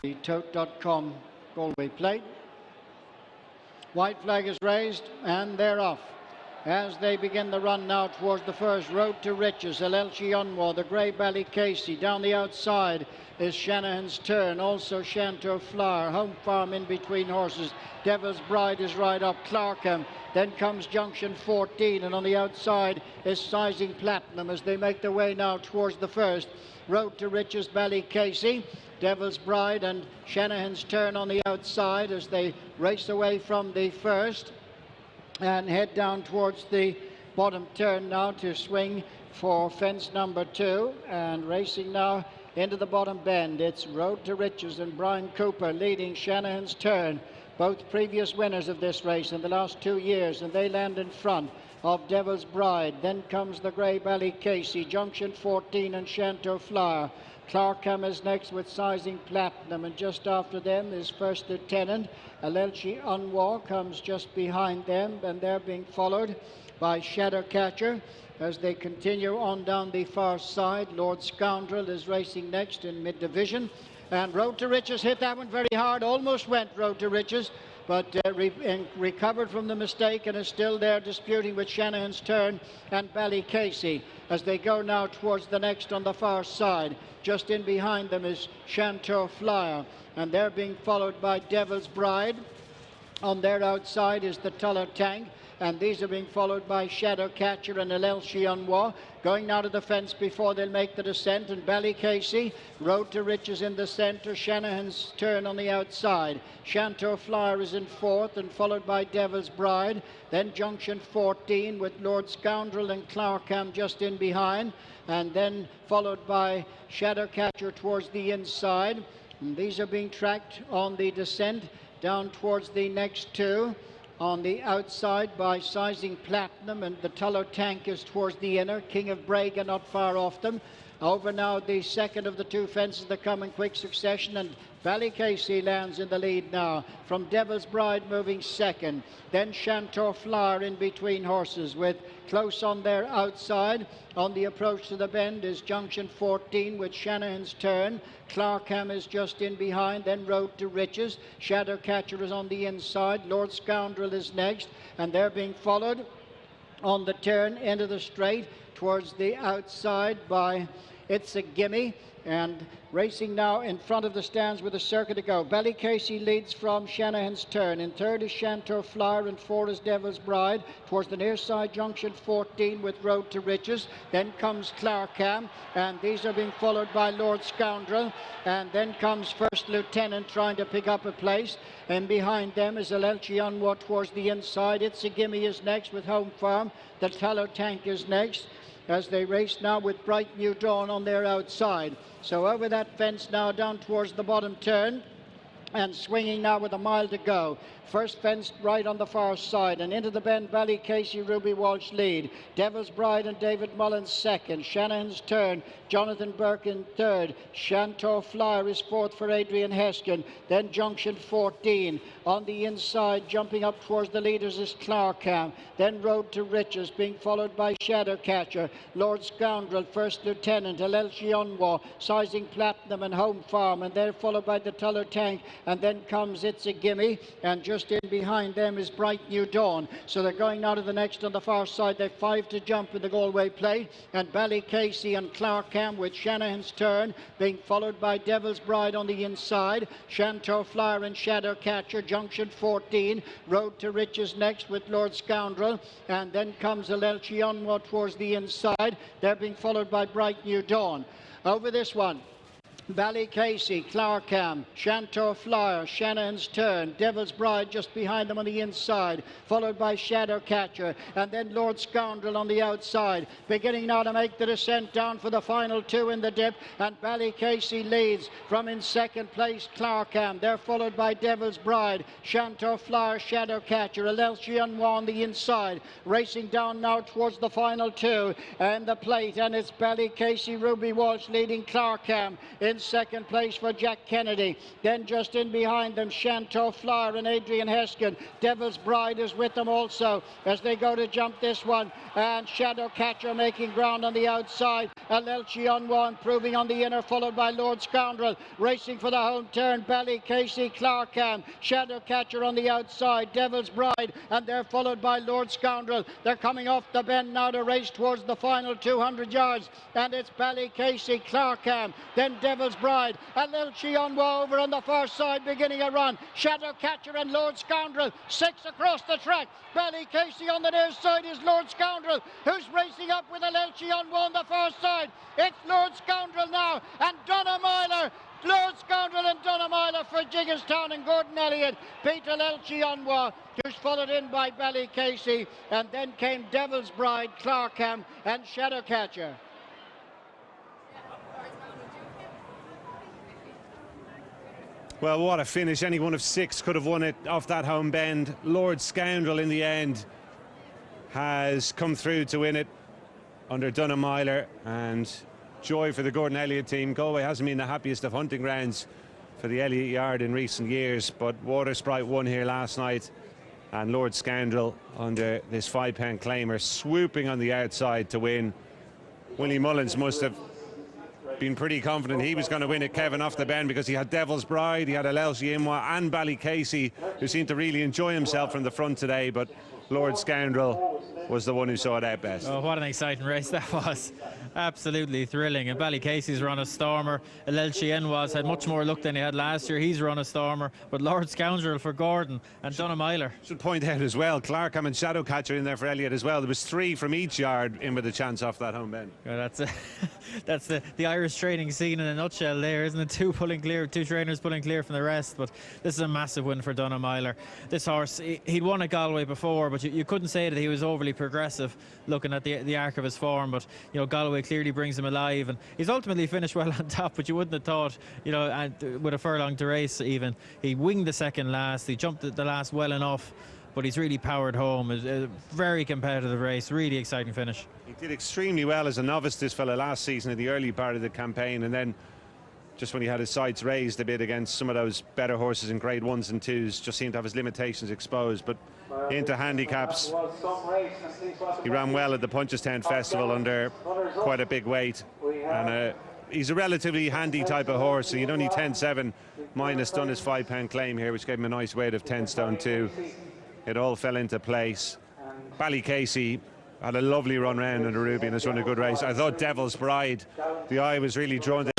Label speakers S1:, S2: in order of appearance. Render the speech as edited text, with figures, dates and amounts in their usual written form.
S1: the tote.com Galway Plate. White flag is raised and they're off. As they begin the run now towards the first, Road to Riches, Elelchi Unwa, the Grey Ballycasey. Down the outside is Shanahan's Turn, also Shanto Flower, Home Farm in between horses. Devil's Bride is right up, Clarkham. Then comes Junction 14, and on the outside is Sizing Platinum as they make their way now towards the first. Road to Riches, Ballycasey, Devil's Bride and Shanahan's Turn on the outside as they race away from the first and head down towards the bottom turn now to swing for fence number 2, and racing now into the bottom bend. It's Road to Riches and Brian Cooper leading Shanahan's Turn, both previous winners of this race in the last 2 years, and they land in front of Devil's Bride. Then comes the Grey Ballycasey, Junction 14 and Shanto Flower. Clarkham is next with Sizing Platinum, and just after them is First Lieutenant. Elelchi Unwa comes just behind them, and they're being followed by Shadowcatcher as they continue on down the far side. Lord Scoundrel is racing next in mid-division, and Road to Riches hit that one very hard, almost went Road to Riches, but recovered from the mistake and is still there disputing with Shanahan's Turn and Ballycasey as they go now towards the next on the far side. Just in behind them is Shanto Flyer, and they're being followed by Devil's Bride. On their outside is the Tullow Tank, and these are being followed by Shadowcatcher and Elelchi Unwa, going now to the fence before they'll make the descent. And Ballycasey, Road to Riches in the centre, Shanahan's Turn on the outside. Shanto Flyer is in fourth and followed by Devil's Bride. Then Junction 14 with Lord Scoundrel and Clarkham just in behind, and then followed by Shadowcatcher towards the inside. And these are being tracked on the descent down towards the next two. On the outside by Sizing Platinum, and the Tullow Tank is towards the inner. King of Braga not far off them. Over now the second of the two fences that come in quick succession, and Ballycasey lands in the lead now, from Devil's Bride moving second. Then Shanto Flower in between horses, with close on their outside. On the approach to the bend is Junction 14 with Shanahan's Turn. Clarkham is just in behind, then Road to Riches. Shadowcatcher is on the inside. Lord Scoundrel is next, and they're being followed on the turn into the straight towards the outside by It's a Gimme, and racing now in front of the stands with a circuit to go. Ballycasey leads from Shanahan's Turn. In third is Shanto Flower, and fourth is Devil's Bride. Towards the near side, Junction 14 with Road to Riches. Then comes Clarkham, and these are being followed by Lord Scoundrel. And then comes First Lieutenant trying to pick up a place. And behind them is Elelchi Unwa towards the inside. It's a Gimme is next with Home Farm. The Tullow Tank is next, as they race now with Bright New Dawn on their outside. So over that fence now down towards the bottom turn, and swinging now with a mile to go. First fence right on the far side, and into the bend Ballycasey, Ruby Walsh lead. Devil's Bride and David Mullins second. Shanahan's Turn, Jonathan Burke in third. Shanto Flyer is fourth for Adrian Heskin. Then Junction 14. On the inside, jumping up towards the leaders is Clarkham. Then Road to Riches, being followed by Shadowcatcher, Lord Scoundrel, First Lieutenant, Elelchi Unwa, Sizing Platinum and Home Farm, and they're followed by the Tullow Tank, and then comes It's a Gimme, and just in behind them is Bright New Dawn. So they're going now to the next on the far side. They've 5 to jump in the Galway Plate, and Ballycasey and Clarkham with Shanahan's Turn being followed by Devil's Bride on the inside. Shanto Flower and Shadowcatcher, Junction 14. Road to Riches next with Lord Scoundrel, and then comes Elelchi Unwa towards the inside. They're being followed by Bright New Dawn. Over this one, Ballycasey, Clarkham, Shanto Flyer, Shanahan's Turn, Devil's Bride just behind them on the inside, followed by Shadowcatcher, and then Lord Scoundrel on the outside, beginning now to make the descent down for the final two in the dip, and Ballycasey leads from in second place Clarkham. They're followed by Devil's Bride, Shanto Flyer, Shadowcatcher, Elelchi Unwa on the inside, racing down now towards the final two and the plate, and it's Ballycasey, Ruby Walsh leading Clarkham. In second place for Jack Kennedy. Then just in behind them, Shanto Flower and Adrian Heskin. Devil's Bride is with them also as they go to jump this one. And Shadow Catcher making ground on the outside. Alelchi Unwa improving on the inner, followed by Lord Scoundrel. Racing for the home turn, Ballycasey, Clarkham. Shadow Catcher on the outside, Devil's Bride, and they're followed by Lord Scoundrel. They're coming off the bend now to race towards the final 200 yards. And it's Ballycasey, Clarkham, then Devil's Bride. Alelchi Unwa over on the far side, beginning a run. Shadow Catcher and Lord Scoundrel, 6 across the track. Ballycasey on the near side is Lord Scoundrel, who's racing up with Alelchi Unwa on the far side. It's Lord Scoundrel now, and Donagh Meyler. Lord Scoundrel and Donagh Meyler for Jiggerstown, and Gordon Elliott beat Alelchi Unwa, who's followed in by Ballycasey, and then came Devil's Bride, Clarkham and Shadow Catcher.
S2: Well, what a finish. Any one of 6 could have won it off that home bend. Lord Scoundrel in the end has come through to win it under Donagh Meyler, and joy for the Gordon Elliott team. Galway hasn't been the happiest of hunting grounds for the Elliott Yard in recent years, but Water Sprite won here last night, and Lord Scoundrel under this £5 claimer swooping on the outside to win. Willie Mullins must have been pretty confident he was going to win it, Kevin, off the bend, because he had Devil's Bride, he had Alelchi Unwa and Ballycasey, who seemed to really enjoy himself from the front today, but Lord Scoundrel was the one who saw it out best.
S3: Oh, what an exciting race that was. Absolutely thrilling. And Ballycasey's run a stormer. Alelchi Unwa's had much more luck than he had last year. He's run a stormer. But Lord Scoundrel for Gordon and Donagh Meyler.
S2: Should point out as well, Clarkham and Shadow Catcher in there for Elliott as well. There was 3 from each yard in with a chance off that home bend.
S3: Yeah, that's the Irish training scene in a nutshell there, isn't it? 2 trainers pulling clear from the rest. But this is a massive win for Donagh Meyler. This horse, he'd won at Galway before, but you couldn't say that he was overly progressive looking at the arc of his form. But, you know, Galway clearly brings him alive, and he's ultimately finished well on top, but you wouldn't have thought, you know, and with a furlong to race even. He winged the second last, he jumped the last well enough, but he's really powered home. A very competitive race, really exciting finish.
S2: He did extremely well as a novice, this fella, last season in the early part of the campaign, and then just when he had his sights raised a bit against some of those better horses in grade 1s and 2s, just seemed to have his limitations exposed. But into handicaps, he ran well at the Punchestown Festival under quite a big weight, and he's a relatively handy type of horse, and he'd only 10.7 minus done his £5 claim here, which gave him a nice weight of 10 stone 2. It all fell into place. Ballycasey had a lovely run round in the Ruby and has run a good race. I thought Devil's Bride, the eye was really drawn to